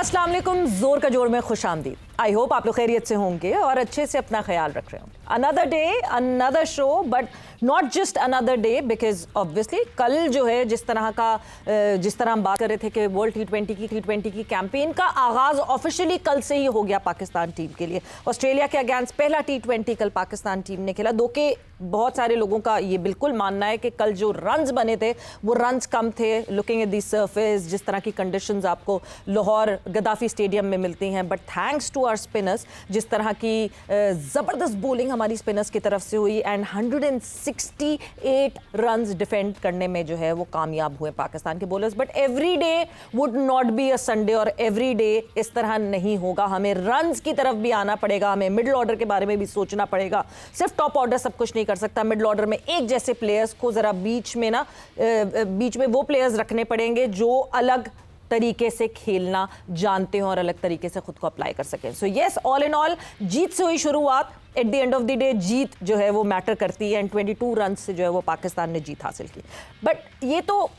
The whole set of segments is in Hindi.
अस्सलाम वालेकुम, जोर का जोर में खुश आमदीद। आई होप आप लोग खैरियत से होंगे और अच्छे से अपना ख्याल रख रहे होंगे। Another day, another show, but not just another day, because obviously कल जो है जिस तरह हम बात कर रहे थे कि वर्ल्ड टी20 की कैंपेन का आगाज ऑफिशियली कल से ही हो गया पाकिस्तान टीम के लिए। ऑस्ट्रेलिया के अगेंस्ट पहला टी20 कल पाकिस्तान टीम ने खेला। दो के बहुत सारे लोगों का ये बिल्कुल मानना है कि कल जो रन्स बने थे वो रन्स कम थे। लुकिंग एट दी सरफेस, जिस तरह की कंडीशंस आपको लाहौर गद्दाफी स्टेडियम में मिलती हैं, but thanks to our spinners, जिस तरह की ज़बरदस्त बॉलिंग हमारी स्पिनर्स की तरफ से हुई एंड 168 रन्स डिफेंड करने में जो है वो कामयाब हुए पाकिस्तान के bowlers. But every day would not be a Sunday और एवरी डे इस तरह नहीं होगा। हमें रन्स की तरफ भी आना पड़ेगा, हमें मिडिल ऑर्डर के बारे में भी सोचना पड़ेगा। सिर्फ टॉप ऑर्डर सब कुछ नहीं कर सकता। मिडिल ऑर्डर में एक जैसे प्लेयर्स को जरा बीच में वो प्लेयर्स रखने पड़ेंगे जो अलग तरीके से खेलना जानते हो और अलग तरीके से खुद को अप्लाई कर सकें। So yes, all in all जीत से हुई शुरुआत। At the end of the day जीत जो है वो मैटर करती है एंड 22 रन से जो है वो पाकिस्तान ने जीत हासिल की। बट ये तो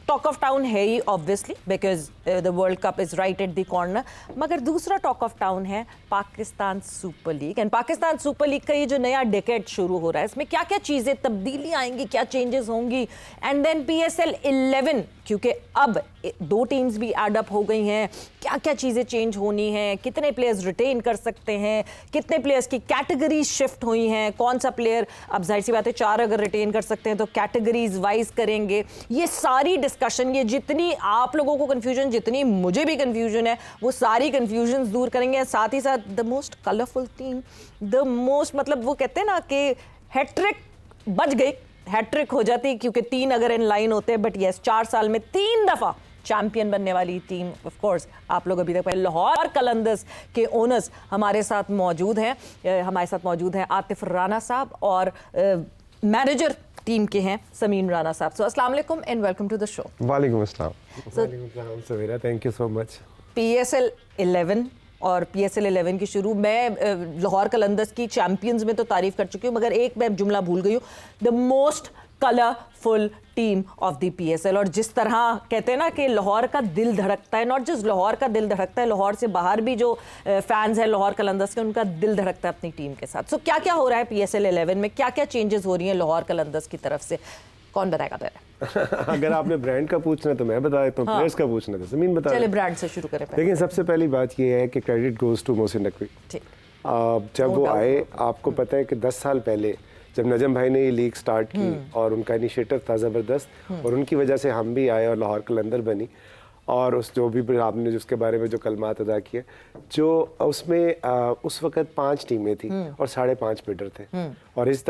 टॉक ऑफ टाउन है ही obviously, because the world cup is right at the corner. मगर दूसरा टॉक ऑफ टाउन है Pakistan super league. And Pakistan super league का ये जो नया डेकेड शुरू हो रहा है, इसमें क्या क्या चीज़ें तब्दीली आएंगी, क्या चेंजेस होंगी। एंड देन PSL 11, क्योंकि अब दो टीम्स भी एड अप हो गई हैं, क्या क्या चीज़ें चेंज होनी हैं, कितने प्लेयर्स रिटेन कर सकते हैं, कितने प्लेयर्स की कैटेगरीज शिफ्ट हुई हैं, कौन सा प्लेयर, अब जाहिर सी बात है 4 अगर रिटेन कर सकते हैं तो कैटेगरीज वाइज करेंगे। ये सारी डिस्कशन, ये जितनी आप लोगों को कन्फ्यूजन, जितनी मुझे भी कन्फ्यूजन है, वो सारी कन्फ्यूजन दूर करेंगे। साथ ही साथ the most colourful team, the most, मतलब वो कहते हैं ना कि हैट्रिक बच गई, हैट्रिक हो जाती क्योंकि 3 अगर इन लाइन होते हैं। बट यस, 4 साल में 3 दफ़ा चैंपियन बनने वाली टीम, ऑफ कोर्स आप लोग अभी तक पहले लाहौर कलंदर्स के ओनर्स हमारे साथ मौजूद हैं आतिफ राना साहब और मैनेजर टीम के हैं समीन राना साहब। सो अस्सलाम वालेकुम and welcome to the show. वालेकुम अस्सलाम। Sawera, thank you so much. PSL 11 और PSL 11 की शुरू, मैं लाहौर कलंदर्स की चैंपियंस में तो तारीफ कर चुकी हूँ, मगर एक मैं जुमला भूल गई हूँ, the most colourful team of the PSL। और जिस तरह कहते हैं ना कि लाहौर का दिल धड़कता है, नॉट जस्ट लाहौर का दिल धड़कता है, लाहौर से बाहर भी जो फैंस हैं लाहौर कलंदर्स के, उनका दिल धड़कता है अपनी टीम के साथ। सो क्या क्या हो रहा है PSL 11 में, क्या क्या चेंजेस हो रही हैं लाहौर कलंदर्स की तरफ से, कौन बताएगा पहले? अगर आपने ब्रांड का पूछना है तो मैं बता देता हूँ, प्लेयर्स का पूछना है तो जमीन बता। चलिए ब्रांड से शुरू करें। लेकिन सबसे पहली बात ये है कि credit goes to Mohsin Naqvi. जब वो आए, आपको पता है कि 10 साल पहले जब नजम भाई ने ये लीग स्टार्ट की और उनका इनिशिएटिव था ज़बरदस्त, और उनकी वजह से हम भी आए और लाहौर कलंदर बनी। और उस जो भी आपने जिसके बारे में जो कलमात अदा किए, जो उसमें उस वक़्त 5 टीमें थी और 5.5 बिडर थे, और इस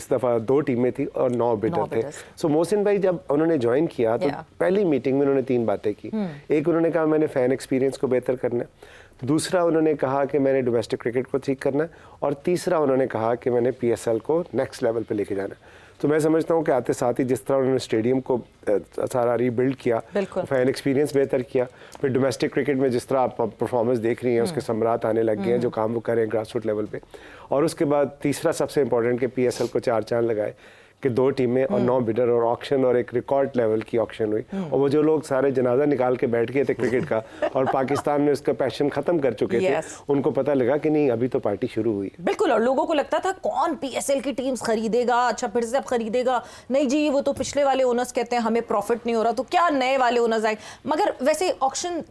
दफ़ा 2 टीमें थी और 9 बिडर थे। सो मोहसिन भाई जब उन्होंने ज्वाइन किया तो पहली मीटिंग में उन्होंने 3 बातें की। एक, उन्होंने कहा मैंने फ़ैन एक्सपीरियंस को बेहतर करना है। दूसरा, उन्होंने कहा कि मैंने डोमेस्टिक क्रिकेट को ठीक करना है। और तीसरा, उन्होंने कहा कि मैंने PSL को नेक्स्ट लेवल पे लेके जाना है। तो मैं समझता हूँ कि आते साथ ही जिस तरह उन्होंने स्टेडियम को सारा रीबिल्ड किया, फैन एक्सपीरियंस बेहतर किया, फिर डोमेस्टिक क्रिकेट में जिस तरह आप परफॉर्मेंस देख रही हैं उसके समरात आने लग गए हैं, जो काम वो करें ग्रास रूट लेवल पे। और उसके बाद तीसरा सबसे इंपॉर्टेंट कि PSL को 4 चांद लगाए कि 2 टीमें और 9 बिडर और ऑक्शन, और एक रिकॉर्ड लेवल की ऑक्शन हुई। और वो जो लोग सारे जनाजा निकाल के बैठ गए थे क्रिकेट का और पाकिस्तान में उसका पैशन खत्म कर चुके थे, उनको पता लगा कि नहीं, अभी तो पार्टी शुरू हुई है। बिल्कुल। और लोगों को लगता था कौन PSL की टीम्स खरीदेगा, अच्छा फिर से अब खरीदेगा, नहीं जी वो तो पिछले वाले ओनर्स कहते हैं हमें प्रॉफिट नहीं हो रहा, तो क्या नए वाले ओनर्स आए। मगर वैसे ऑक्शन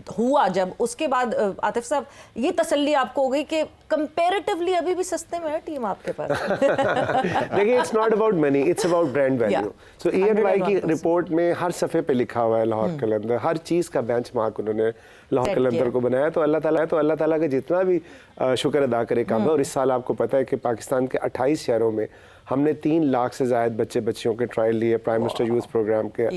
हुआ जब, उसके बाद आतिफ साहब ये तसल्ली आपको हो गई कि कंपैरेटिवली अभी भी सस्ते में है टीम आपके पास। देखिए, it's not about money, it's about brand value. So ENY की रिपोर्ट में हर सफ़े पे लिखा हुआ है लाहौर कलंदर, हर चीज़ का बेंचमार्क उन्होंने लाहौर कलंदर को बनाया। तो अल्लाह ताला का जितना भी शुक्र अदा करे काम है। और इस साल आपको पता है कि पाकिस्तान के 28 शहरों में हमने 3 लाख से ज़ायद बच्चियों के ट्रायल लिए प्राइम मिनिस्टर यूथ प्रोग्राम के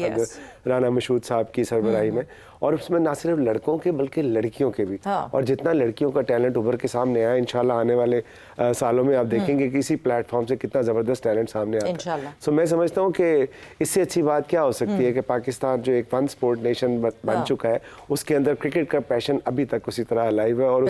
राना मशहूद साहब की सरबराही में। और उसमें ना सिर्फ लड़कों के बल्कि लड़कियों के भी। और जितना लड़कियों का टैलेंट उभर के सामने आया, इंशाल्लाह आने वाले सालों में आप देखेंगे कि इसी प्लेटफॉर्म से कितना ज़बरदस्त टैलेंट सामने आता है। सो मैं समझता हूँ कि इससे अच्छी बात क्या हो सकती है कि पाकिस्तान जो एक वन स्पोर्ट नेशन बन चुका है, उसके अंदर क्रिकेट का पैशन अभी तक उसी तरह अलाइव है, और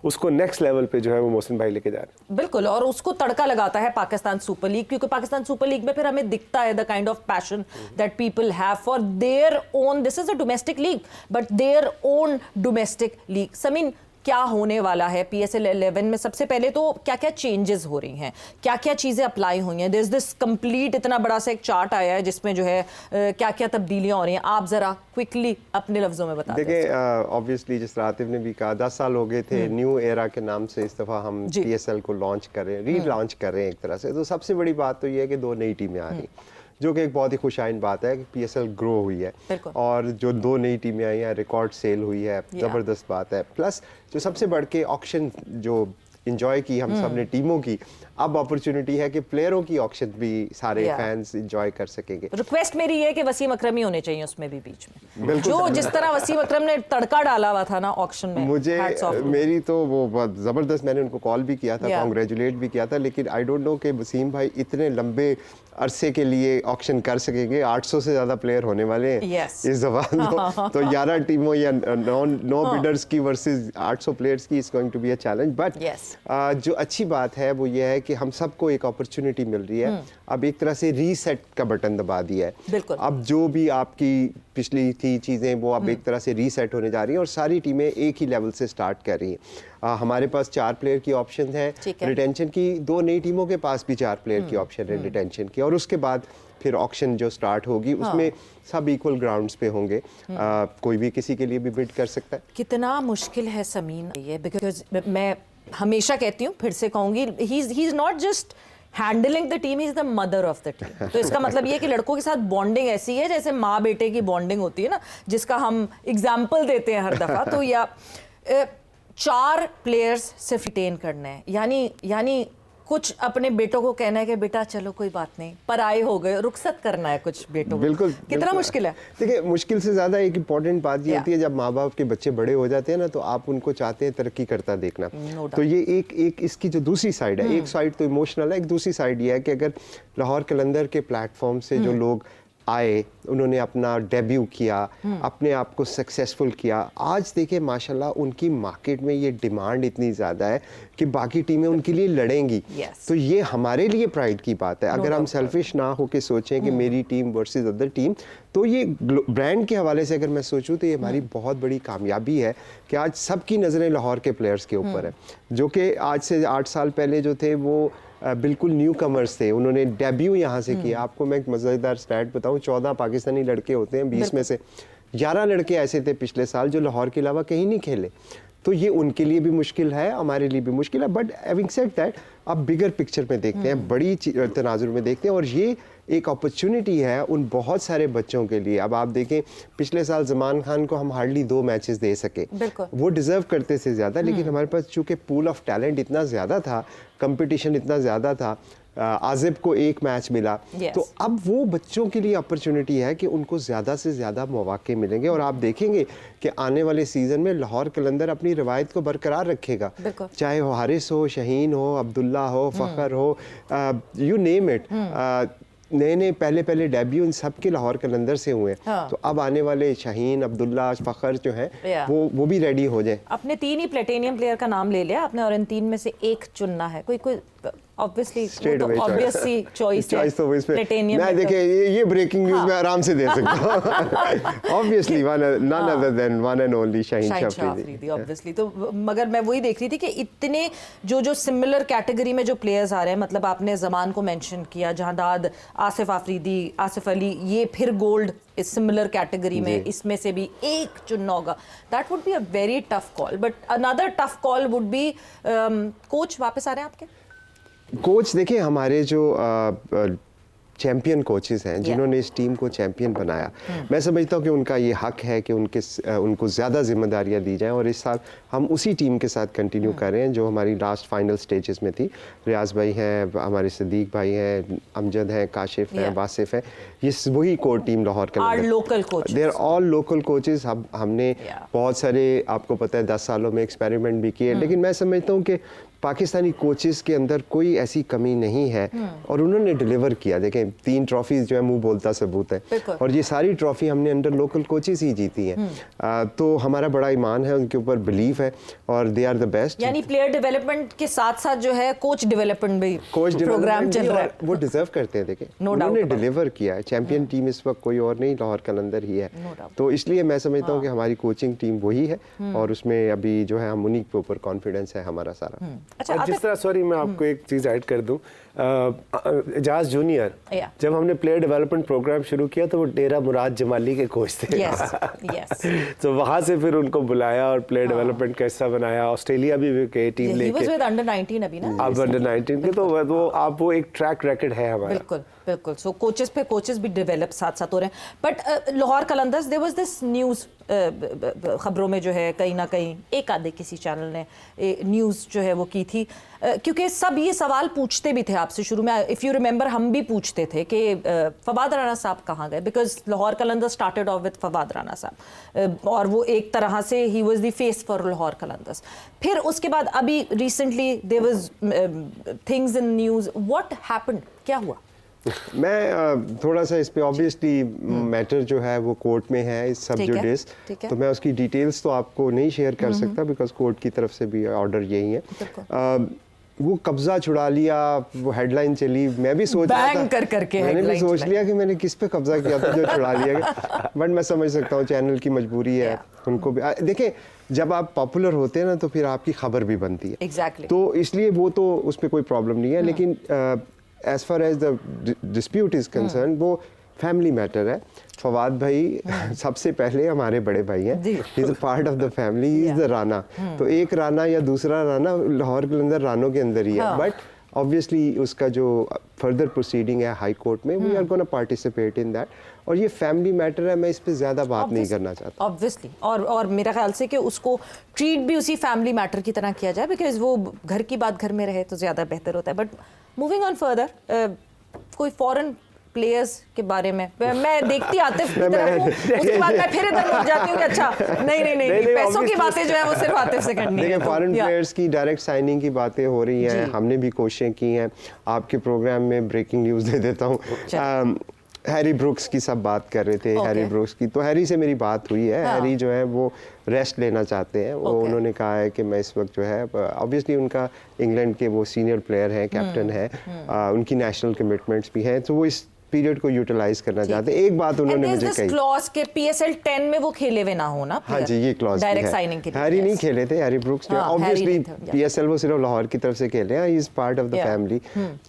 उसको नेक्स्ट लेवल पे जो है वो मोहसिन भाई लेके जा रहे हैं। बिल्कुल। और उसको तड़का लगाता है पाकिस्तान सुपर लीग, क्योंकि पाकिस्तान सुपर लीग में फिर हमें दिखता है the kind of passion that people have for their own, this is a domestic league but their own domestic league. Sameen, क्या होने वाला है PSL 11 में? सबसे पहले तो क्या क्या चेंजेस हो रही हैं, क्या क्या चीज़ें अप्लाई हुई हैं? दिस कंप्लीट इतना बड़ा सा एक चार्ट आया है जिसमें जो है क्या क्या तब्दीलियां हो रही हैं, आप ज़रा क्विकली अपने लफ्ज़ों में बता दें। देखिए, ऑब्वियसली जिस आतिफ ने भी कहा 10 साल हो गए थे, न्यू एरा के नाम से इस दफ़ा हम PSL को लॉन्च कर रहे हैं, री लॉन्च कर रहे हैं एक तरह से। तो सबसे बड़ी बात तो ये है कि 2 नई टीमें आ रही, जो कि एक बहुत ही खुशाइन बात है कि PSL ग्रो हुई है, और जो 2 नई टीमें आई हैं, रिकॉर्ड सेल हुई है, ज़बरदस्त बात है। प्लस जो सबसे बढ़ के ऑक्शन जो इंजॉय की हम सब ने टीमों की, अब अपॉर्चुनिटी है कि प्लेयरों की ऑक्शन भी सारे फैंस इंजॉय कर सकेंगे। रिक्वेस्ट मेरी ये है कि वसीम अकरम ही होने चाहिए उसमें भी बीच में, जो जिस तरह वसीम अकरम ने तड़का डाला हुआ था ना ऑक्शन में, मुझे मेरी तो वो बहुत ज़बरदस्त, मैंने उनको कॉल भी किया था, कॉन्ग्रेचुलेट भी किया था, लेकिन आई डोंट नो कि वसीम भाई इतने लंबे अरसे के लिए ऑक्शन कर सकेंगे। 800 से ज़्यादा प्लेयर होने वाले हैं इस दफ़ा, तो 11 टीमों या 9 बिडर्स की वर्सेस 800 प्लेयर्स की is going to be a challenge. But जो अच्छी बात है वो ये है कि हम सबको एक अपॉर्चुनिटी मिल रही है। अब एक तरह से रीसेट का बटन दबा दिया है, अब जो भी आपकी पिछली थी चीज़ें वो अब एक तरह से रीसेट होने जा रही हैं और सारी टीमें एक ही लेवल से स्टार्ट कर रही हैं। हमारे पास 4 प्लेयर की ऑप्शन है रिटेंशन की, 2 नई टीमों के पास भी 4 प्लेयर की ऑप्शन है रिटेंशन की, और उसके बाद फिर ऑक्शन जो स्टार्ट होगी उसमें सब इक्वल ग्राउंड्स पे होंगे, कोई भी किसी के लिए भी बिड कर सकता है। कितना मुश्किल है समीन ये, बिकॉज मैं हमेशा कहती हूँ, फिर से कहूँगी, he is not just handling the team, he is the mother of the team. तो इसका मतलब ये है कि लड़कों के साथ बॉन्डिंग ऐसी है जैसे माँ बेटे की बॉन्डिंग होती है ना, जिसका हम एग्जाम्पल देते हैं हर दफ़ा। तो या 4 प्लेयर्स सिर्फ रिटेन करने हैं, यानी कुछ अपने बेटों को कहना है कि बेटा चलो कोई बात नहीं, पर आए हो गए, रुखसत करना है कुछ बेटों को। बिल्कुल, कितना मुश्किल है। देखिए, मुश्किल से ज़्यादा एक इम्पॉर्टेंट बात ये होती है, जब माँ बाप के बच्चे बड़े हो जाते हैं ना, तो आप उनको चाहते हैं तरक्की करता देखना। तो ये एक इसकी जो दूसरी साइड है, एक साइड तो इमोशनल है, एक दूसरी साइड ये है कि अगर लाहौर कलंदर के प्लेटफॉर्म से जो लोग आए, उन्होंने अपना डेब्यू किया, अपने आप को सक्सेसफुल किया, आज देखिए माशाल्लाह उनकी मार्केट में ये डिमांड इतनी ज़्यादा है कि बाकी टीमें उनके लिए लड़ेंगी। तो ये हमारे लिए प्राइड की बात है। अगर हम सेल्फिश ना होकर सोचें कि मेरी टीम वर्सेस अदर टीम, तो ये ब्रांड के हवाले से अगर मैं सोचूं तो ये हमारी बहुत बड़ी कामयाबी है कि आज सबकी नज़रें लाहौर के प्लेयर्स के ऊपर है, जो कि आज से 8 साल पहले जो थे वो बिल्कुल न्यू कमर्स थे, उन्होंने डेब्यू यहाँ से किया। आपको मैं एक मज़ेदार स्टैट बताऊँ, 14 पाकिस्तानी लड़के होते हैं, 20 में से 11 लड़के ऐसे थे पिछले साल जो लाहौर के अलावा कहीं नहीं खेले। तो ये उनके लिए भी मुश्किल है, हमारे लिए भी मुश्किल है। बट हैविंग सेड दैट, अब बिगर पिक्चर में देखते हैं, बड़ी तनाजुर में देखते हैं, और ये एक अपॉर्चुनिटी है उन बहुत सारे बच्चों के लिए। अब आप देखें, पिछले साल जमान खान को हम हार्डली 2 मैचेस दे सके, वो डिजर्व करते थे ज़्यादा, लेकिन हमारे पास चूँकि पूल ऑफ टैलेंट इतना ज़्यादा था, कंपटीशन इतना ज़्यादा था, आजिब को 1 मैच मिला, तो अब वो बच्चों के लिए अपॉर्चुनिटी है कि उनको ज़्यादा से ज़्यादा मौके मिलेंगे। और आप देखेंगे कि आने वाले सीज़न में लाहौर कलंदर अपनी रवायत को बरकरार रखेगा, चाहे वो हारिस हो, शहीन हो, अब्दुल्ला हो, फ़खर हो, यू नेम इट, नए पहले डेब्यू इन सब के लाहौर कलंदर से हुए। तो अब आने वाले शाहीन, अब्दुल्ला, फ़खर जो है वो भी रेडी हो जाए। अपने 3 ही प्लेटिनियम प्लेयर का नाम ले लिया आपने, और इन 3 में से एक चुनना है, कोई ऑब्वियसली ऑब्वियसली चॉइस है प्लेटिनियम। मैं देखिए ये ब्रेकिंग न्यूज़ मैं आराम से दे सकता हूं। Obviously none other than one and only Shaheen Afridi, obviously. तो मगर मैं वही देख रही थी कि इतने जो सिमिलर कैटेगरी में जो प्लेयर्स आ रहे हैं, मतलब आपने जमान को मेंशन किया, जहादाद, आसिफ आफरीदी, आसिफ अली, ये फिर गोल्ड इस सिमिलर कैटेगरी में, इसमें से भी एक चुनना होगा। That would be a very tough call, but another tough call would be, coach वापस आ रहे हैं आपके? कोच देखिए, हमारे जो चैंपियन कोचेस हैं, जिन्होंने इस टीम को चैंपियन बनाया, मैं समझता हूँ कि उनका ये हक है कि उनको ज़्यादा जिम्मेदारियाँ दी जाएं, और इस साल हम उसी टीम के साथ कंटिन्यू कर रहे हैं जो हमारी लास्ट फाइनल स्टेजेस में थी। रियाज भाई हैं, हमारे सदीक भाई हैं, अमजद हैं, काशिफ हैं, वासिफ हैं, ये वही कोर टीम लाहौर के they are all local coaches. हमने बहुत सारे, आपको पता है, 10 सालों में एक्सपेरिमेंट भी किए, लेकिन मैं समझता हूँ कि पाकिस्तानी कोचेस के अंदर कोई ऐसी कमी नहीं है, और उन्होंने डिलीवर किया। देखें, 3 ट्रॉफीज जो है मुंह बोलता सबूत है, और ये सारी ट्रॉफी हमने अंडर लोकल कोचेस ही जीती है। तो हमारा बड़ा ईमान है उनके ऊपर, बिलीफ है, और दे आर द बेस्ट। यानी प्लेयर डेवलपमेंट के साथ साथ जो है कोच डेवलपमेंट भी प्रोग्राम चल रहा है, वो डिजर्व करते हैं। देखिए उन्होंने डिलीवर किया है, चैंपियन टीम इस वक्त कोई और नहीं, लाहौर कलंदर ही है। तो इसलिए मैं समझता हूँ कि हमारी कोचिंग टीम वही है, और उसमें अभी जो है हम उन्हीं के ऊपर कॉन्फिडेंस है हमारा सारा। अच्छा, जिस तरह, सॉरी मैं आपको एक चीज ऐड कर दूं, एजाज जूनियर जब हमने प्लेयर डेवलपमेंट प्रोग्राम शुरू किया तो वो डेरा मुराद जमाली के कोच थे। तो वहां से फिर उनको बुलाया और प्लेयर डेवलपमेंट कैसा बनाया, ऑस्ट्रेलिया भी गए टीम लेके, अंडर 19 अभी ना, अब अंडर 19 के, तो वो आप वो एक ट्रैक रिकॉर्ड है हमारा। बिल्कुल बिल्कुल। सो कोचेस पे कोचेस भी डेवलप साथ साथ हो रहे हैं। But Lahore Qalandars, there was this news, खबरों में जो है कहीं ना कहीं एक आधे किसी चैनल ने न्यूज़ जो है वो की थी, क्योंकि सब ये सवाल पूछते भी थे आपसे शुरू में, इफ़ यू रिमेंबर हम भी पूछते थे कि फवाद राना साहब कहाँ गए, because Lahore Qalandars started off with Fawad Rana साहब, और वो एक तरह से ही was the face for Lahore Qalandars. फिर उसके बाद अभी recently there was things in news, what happened, क्या हुआ? मैं थोड़ा सा इस पे, ऑब्वियसली मैटर जो है वो कोर्ट में है, इस सब जुडिस, तो मैं उसकी डिटेल्स तो आपको नहीं शेयर कर सकता, बिकॉज कोर्ट की तरफ से भी ऑर्डर यही है। वो कब्जा छुड़ा लिया, वो हेडलाइन चली, मैं भी सोच रहा था, मैंने भी सोच लिया कि मैंने किस पे कब्जा किया था जो छुड़ा लिया गया, बट मैं समझ सकता हूँ चैनल की मजबूरी है, उनको भी देखें, जब आप पॉपुलर होते हैं ना तो फिर आपकी खबर भी बनती है। Exactly. तो इसलिए वो तो उस पर कोई प्रॉब्लम नहीं है, लेकिन as far as the dispute is concern, वो फैमिली मैटर है। फवाद भाई सबसे पहले हमारे बड़े भाई हैं, is a part of the family, is the Rana. तो एक राना या दूसरा राना लाहौर के अंदर रानों के अंदर ही है, बट ऑब्वियसली उसका जो फर्दर प्रोसीडिंग है हाई कोर्ट में, we are gonna participate in that, और ये फैमिली मैटर है, मैं इस पे ज्यादा बात नहीं करना चाहता ऑब्वियसली। और मेरा ख्याल से कि उसको ट्रीट भी उसी फैमिली मैटर की तरह किया जाए, बिकॉज वो घर की बात घर में रहे तो ज्यादा बेहतर होता है। बट मूविंग ऑन फर्दर, कोई फॉरेन प्लेयर्स के बारे में मैं देखती आतिफ की तरफ हूं, उसके बाद मैं फिर इधर मुड़ जाती हूँ कि अच्छा नहीं, पैसों की बातें जो है वो सिर्फ आतिफ से करनी है। देखिए फॉरेन प्लेयर्स की डायरेक्ट साइनिंग की बातें हो रही हैं, हमने भी कोशिशें की हैं, आपके प्रोग्राम में ब्रेकिंग न्यूज़ दे देता हूँ। हैरी ब्रुक्स की सब बात कर रहे थे, हैरी ब्रुक्स की, तो हैरी से मेरी बात हुई है। हैरी जो है वो रेस्ट लेना चाहते हैं, वो उन्होंने कहा है कि मैं इस वक्त जो है, ऑब्वियसली उनका इंग्लैंड के वो सीनियर प्लेयर हैं, कैप्टन है, उनकी नेशनल कमिटमेंट्स भी हैं, तो वो इस पीरियड को यूटिलाइज करना चाहते हैं। एक बात उन्होंने मुझे कही, क्लॉज के PSL 10 में वो खेले हुए ना हो ना। हाँ जी, ये क्लॉज डायरेक्ट साइनिंग के लिए हैरी नहीं खेले थे, हैरी ब्रुक्स ने ऑब्वियसली PSL वो सिर्फ लाहौर की तरफ से खेले हैं, he is part of the family.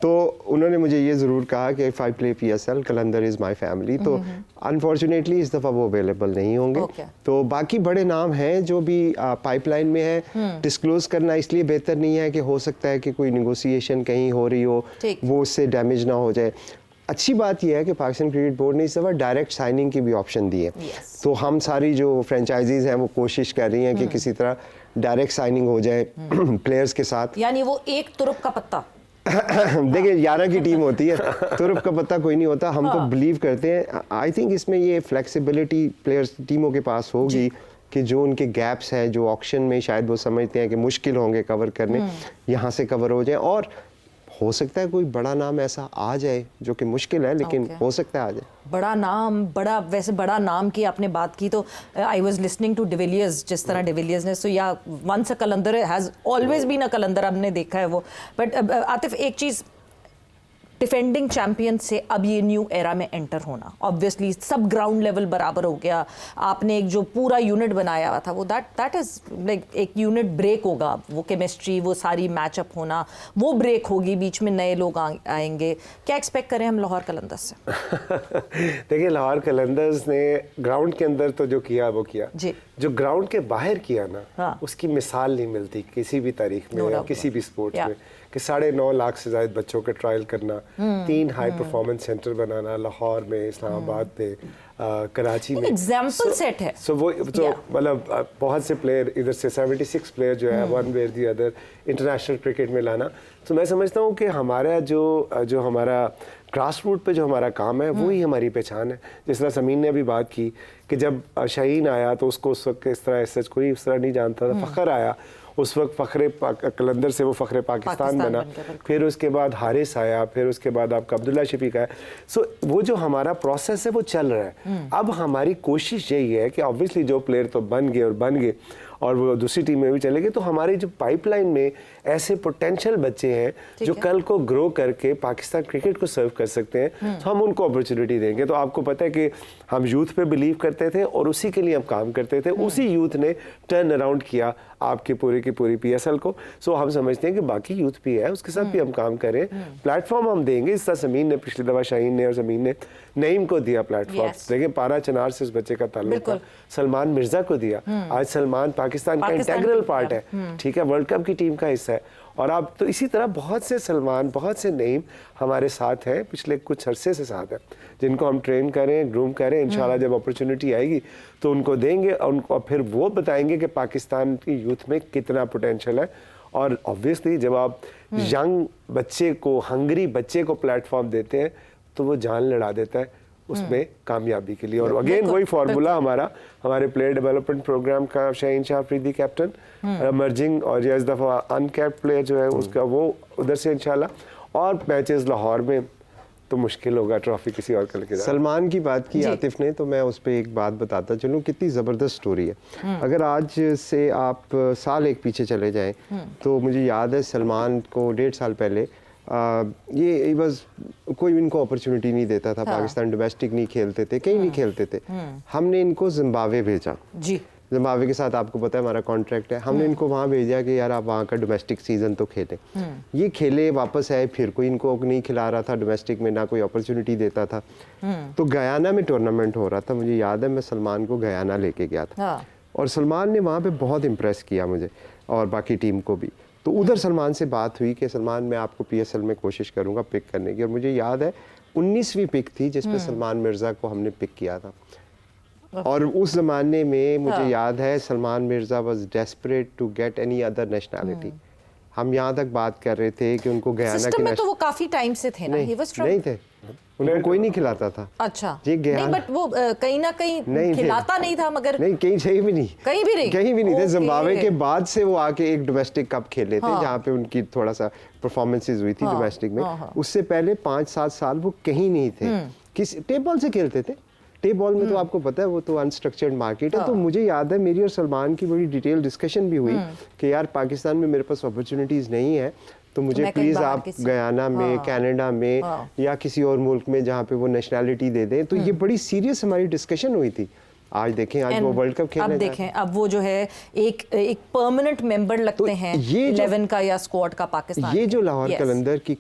तो उन्होंने मुझे ये जरूर कहा कि if I play PSL, Qalandar is my family. तो अनफॉर्चुनेटली इस दफा वो अवेलेबल नहीं होंगे। तो बाकी बड़े नाम हैं जो भी पाइपलाइन में है, डिस्क्लोज करना इसलिए बेहतर नहीं है कि हो सकता है कि कोई निगोसिएशन कहीं हो रही हो, वो उससे डैमेज ना हो जाए। अच्छी बात यह है कि पाकिस्तान क्रिकेट बोर्ड ने इस दफ़ा डायरेक्ट साइनिंग की भी ऑप्शन दी है। तो हम सारी जो फ्रेंचाइजीज हैं वो कोशिश कर रही हैं कि किसी तरह डायरेक्ट साइनिंग हो जाए प्लेयर्स के साथ। यानी वो एक तुरुप का पत्ता देखिए 11 की टीम होती है, तुरुप का पत्ता कोई नहीं होता। हम तो बिलीव करते हैं, आई थिंक इसमें ये फ्लेक्सिबिलिटी प्लेयर्स टीमों के पास होगी कि जो उनके गैप्स हैं, जो ऑक्शन में शायद वो समझते हैं कि मुश्किल होंगे कवर करने, यहाँ से कवर हो जाए। और हो सकता है कोई बड़ा नाम ऐसा आ जाए जो कि मुश्किल है, लेकिन हो सकता है आ जाए बड़ा नाम। वैसे बड़ा नाम की आपने बात की तो I was listening to de Villiers, जिस तरह डिविलियर्स ने, so yeah once a Qalandar has always been a Qalandar, हमने देखा है वो। बट आतिफ, एक चीज़, डिफेंडिंग चैंपियन से अब ये न्यू एरा में एंटर होना, ऑब्वियसली सब ग्राउंड लेवल बराबर हो गया, आपने एक जो पूरा यूनिट बनाया हुआ था वो दैट इज लाइक एक यूनिट ब्रेक होगा, वो केमिस्ट्री, वो सारी मैचअप होना, वो ब्रेक होगी, बीच में नए लोग आएंगे। क्या एक्सपेक्ट करें हम लाहौर कलंदर्स से? देखिए लाहौर कलंदर्स ने ग्राउंड के अंदर तो जो किया वो किया जी, जो ग्राउंड के बाहर किया ना, उसकी मिसाल नहीं मिलती किसी भी तारीख में या किसी भी स्पोर्ट्स में, कि 9.5 लाख से ज्यादा बच्चों के ट्रायल करना, 3 हाई परफॉर्मेंस सेंटर बनाना, लाहौर में, इस्लामाबाद में, कराची में, एग्जाम्पल सेट है। सो वो तो मतलब बहुत से प्लेयर, इधर से 76 प्लेयर जो है one way the other international cricket में लाना। तो मैं समझता हूँ कि हमारा जो हमारा ग्रास रूट पे जो हमारा काम है वो ही हमारी पहचान है। जिस तरह समीन ने अभी बात की कि जब शाहीन आया तो उसको उस वक्त इस तरह सच कोई इस तरह नहीं जानता था, फ़ख्र आया उस वक्त फ़ख्रे कलंदर से वो फ़ख्रे पाकिस्तान बना, फिर उसके बाद हारिस आया, फिर उसके बाद आपका अब्दुल्ला शफीक आया। सो वो जो हमारा प्रोसेस है वो चल रहा है। अब हमारी कोशिश यही है कि ऑब्वियसली जो प्लेयर तो बन गए और वो दूसरी टीम में भी चले गए, तो हमारी जो पाइपलाइन में ऐसे पोटेंशियल बच्चे हैं जो कल को ग्रो करके पाकिस्तान क्रिकेट को सर्व कर सकते हैं, तो हम उनको अपॉर्चुनिटी देंगे। तो आपको पता है कि हम यूथ पे बिलीव करते थे और उसी के लिए हम काम करते थे। उसी यूथ ने टर्न अराउंड किया आपके पूरी की पूरी PSL को। सो हम समझते हैं कि बाकी यूथ भी है, उसके साथ भी हम काम करें, प्लेटफॉर्म हम देंगे। इस तरह ज़मीन ने पिछली दफ़ा, शाहीन ने और ज़मीन ने नईम को दिया प्लेटफॉर्म। देखिए पारा चनार से उस बच्चे का ताल्लुक था, सलमान मिर्जा को दिया। आज सलमान पाकिस्तान का इंटेग्रल पार्ट है, ठीक है, वर्ल्ड कप की टीम का हिस्सा है। और आप तो इसी तरह बहुत से सलमान, बहुत से नईम हमारे साथ हैं, पिछले कुछ अरसे से साथ हैं, जिनको हम ट्रेन करें, ग्रूम करें। इंशाल्लाह जब अपॉर्चुनिटी आएगी तो उनको देंगे और उनको फिर वो बताएंगे कि पाकिस्तान की यूथ में कितना पोटेंशियल है। और ऑब्वियसली जब आप यंग बच्चे को, हंगरी बच्चे को प्लेटफॉर्म देते हैं तो वो जान लड़ा देता है उसमें कामयाबी के लिए। और अगेन वही फार्मूला हमारे प्लेयर डेवलपमेंट प्रोग्राम का, शाहीन शाह अफरीदी कैप्टन, इमर्जिंग और इस दफ़ा अनकैप्ड प्लेयर जो है उसका, वो उधर से इंशाल्लाह। और मैचेस लाहौर में तो मुश्किल होगा ट्रॉफी किसी और के लेके जाना। सलमान की बात की आतिफ ने, तो मैं उस पर एक बात बताता चलूँ, कितनी ज़बरदस्त स्टोरी है। अगर आज से आप साल एक पीछे चले जाएं तो मुझे याद है सलमान को 1.5 साल पहले ये बस कोई इनको अपॉर्चुनिटी नहीं देता था। पाकिस्तान डोमेस्टिक नहीं खेलते थे, कहीं नहीं खेलते थे। हमने इनको जिम्बाब्वे भेजा जी। जिम्बाब्वे के साथ आपको पता है हमारा कॉन्ट्रैक्ट है। हमने इनको वहाँ भेजा कि यार आप वहाँ का डोमेस्टिक सीजन तो खेलें। ये खेले, वापस आए, फिर कोई इनको नहीं खिला रहा था डोमेस्टिक में, ना कोई अपॉर्चुनिटी देता था। तो गयाना में टूर्नामेंट हो रहा था, मुझे याद है मैं सलमान को गयाना लेके गया था और सलमान ने वहाँ पे बहुत इम्प्रेस किया मुझे और बाकी टीम को भी। तो उधर सलमान से बात हुई कि सलमान मैं आपको PSL में कोशिश करूँगा पिक करने की। और मुझे याद है 19वीं पिक थी जिस पे सलमान मिर्ज़ा को हमने पिक किया था। और उस ज़माने में मुझे याद है Salman Mirza was desperate to get any other nationality. हम यहाँ तक बात कर रहे थे कि उनको गयाना की, तो वो काफी टाइम से थे ना, नहीं थे, उनको कोई नहीं खिलाता था। अच्छा जी, नहीं, बट वो कहीं ना कहीं खिलाता नहीं था, मगर नहीं, कहीं भी नहीं थे। जिम्बाब्वे के बाद से वो आके एक डोमेस्टिक कप खेले थे जहाँ पे उनकी थोड़ा सा परफॉर्मेंसेस हुई थी डोमेस्टिक में। उससे पहले 5-7 साल वो कहीं नहीं थे। किस टेप बॉल से खेलते थे। टेप बॉल में तो आपको पता है वो तो अनस्ट्रक्चर्ड मार्केट है। तो मुझे याद है मेरी और सलमान की बड़ी डिटेल डिस्कशन भी हुई कि यार पाकिस्तान में मेरे पास अपॉर्चुनिटीज नहीं है, तो मुझे प्लीज आप गयाना में, कनाडा में या किसी और मुल्क में जहाँ पे वो नेशनैलिटी दे दें। तो ये बड़ी सीरियस हमारी डिस्कशन हुई थी। आज देखें, आज वो वर्ल्ड कप खेलने, अब देखें, अब वो जो है एक परमानेंट मेंबर लगते हैं 11 का या स्क्वाड का पाकिस्तान। ये जो लाहौर कलंदर की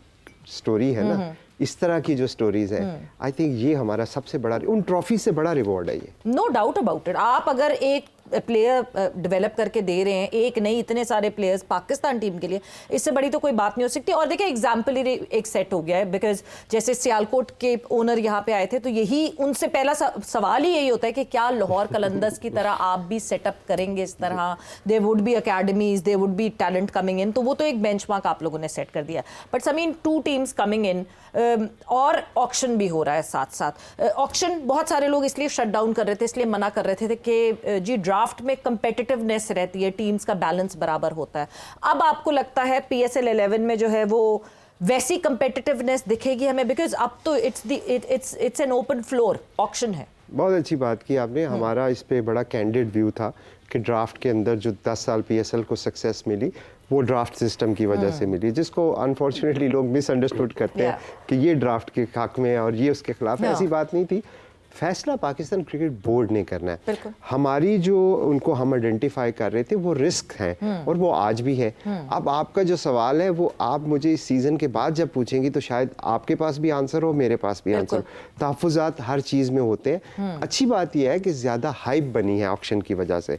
स्टोरी है ना, इस तरह की जो स्टोरीज है, आई थिंक ये हमारा सबसे बड़ा, उन ट्रॉफी से बड़ा रिवॉर्ड है ये। No doubt about it. आप अगर एक प्लेयर डेवलप करके दे रहे हैं, एक नहीं इतने सारे प्लेयर्स पाकिस्तान टीम के लिए, इससे बड़ी तो कोई बात नहीं हो सकती। और देखिए एग्जाम्पल ही एक सेट हो गया है, बिकॉज जैसे सियालकोट के ओनर यहाँ पे आए थे, तो यही उनसे पहला सवाल ही यही होता है कि क्या लाहौर कलंदर्स की तरह आप भी सेटअप करेंगे इस तरह, they would be academies, they would be talent coming in. तो वो तो एक बेंचमार्क आप लोगों ने सेट कर दिया। But Sameen 2 teams coming in और ऑक्शन भी हो रहा है साथ साथ। ऑक्शन बहुत सारे लोग इसलिए शट डाउन कर रहे थे, इसलिए मना कर रहे थे कि जी ड्राफ्ट में कंपेटिटिवनेस रहती है, टीम्स का बैलेंस बराबर होता है। अब आपको लगता है PSL 11 में जो है वो वैसी कंपेटिटिवनेस दिखेगी हमें, बिकॉज अब तो it's an open floor, auction है। बहुत अच्छी बात की आपने। हमारा इस पे बड़ा कैंडिड व्यू था कि ड्राफ्ट के अंदर जो 10 साल PSL को सक्सेस मिली वो ड्राफ्ट सिस्टम की वजह से मिली, जिसको अनफॉर्चुनेटली लोग मिसअंडरस्टूड करते हैं कि ये ड्राफ्ट के हक में और ये उसके खिलाफ है। ऐसी बात नहीं थी। फैसला पाकिस्तान क्रिकेट बोर्ड ने करना है। हमारी जो उनको हम आइडेंटिफाई कर रहे थे वो रिस्क हैं और वो आज भी है। अब आपका जो सवाल है वो आप मुझे इस सीजन के बाद जब पूछेंगी तो शायद आपके पास भी आंसर हो, मेरे पास भी आंसर हो। तहफ़्फ़ुज़ात हर चीज़ में होते हैं। अच्छी बात यह है कि ज़्यादा हाइप बनी है ऑक्शन की वजह से।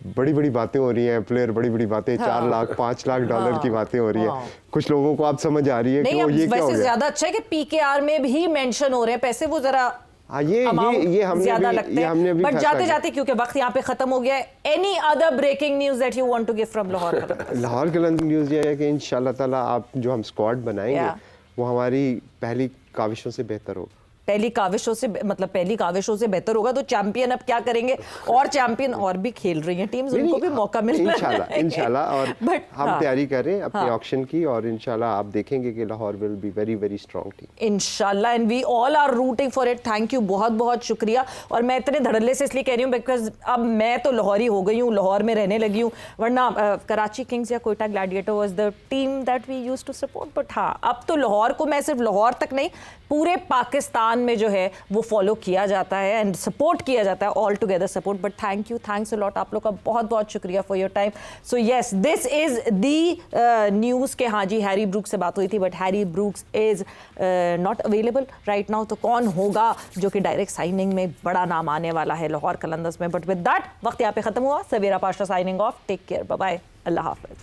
बड़ी बड़ी बातें हो रही हैं, प्लेयर बड़ी बड़ी बातें, 4 लाख 5 लाख डॉलर की बातें हो रही है। कुछ लोगों को आप समझ आ रही है कि वो ये क्या हो गया। ज़्यादा अच्छा है कि PKR में भी मेंशन हो रहे हैं पैसे, वो जरा ये हमने ज्यादा लगते हैं। भी बट जाते जाते क्योंकि वक्त यहाँ पे खत्म हो गया है, any other breaking news that you want to give from Lahore Qalandars? Lahore Qalandars news ये है कि इंशाल्लाह ताला आप जो हम स्क्वाड बनाएंगे वो हमारी पहली काविशों से बेहतर हो। पहली काविशों से, मतलब पहली काविशों से बेहतर होगा तो चैंपियन अब क्या करेंगे, और चैंपियन और भी खेल रही हैं टीम्स, उनको भी मौका मिल रहा है इंशाल्लाह। और हम तैयारी कर रहे हैं अपने ऑक्शन की, और इंशाल्लाह आप देखेंगे कि Lahore will be very very strong team इंशाल्लाह, and we all are rooting for it. Thank you, बहुत बहुत शुक्रिया। और मैं इतने धड़ल्ले से इसलिए कह रही हूँ बिकॉज अब मैं तो लाहौरी हो गई हूँ, लाहौर में रहने लगी हूँ, वरना कराची किंग्स या Quetta gladiator was the team that we used to support. But हाँ, अब तो लाहौर को मैं सिर्फ लाहौर तक नहीं, पूरे पाकिस्तान में जो है वो फॉलो किया जाता है एंड सपोर्ट किया जाता है, all together support. But thank you, thanks a lot, आप लोग का बहुत बहुत शुक्रिया for your time. So yes, this is the news के हाँ जी हैरी ब्रूक्स से बात हुई थी, but Harry Brooks is not available right now. तो कौन होगा जो कि डायरेक्ट साइनिंग में बड़ा नाम आने वाला है लाहौर कलंदर्स में। बट विद दैट वक्त यहाँ पे खत्म हुआ। Sawera Pasha signing off, take care, bye bye, अल्लाह हाफिज।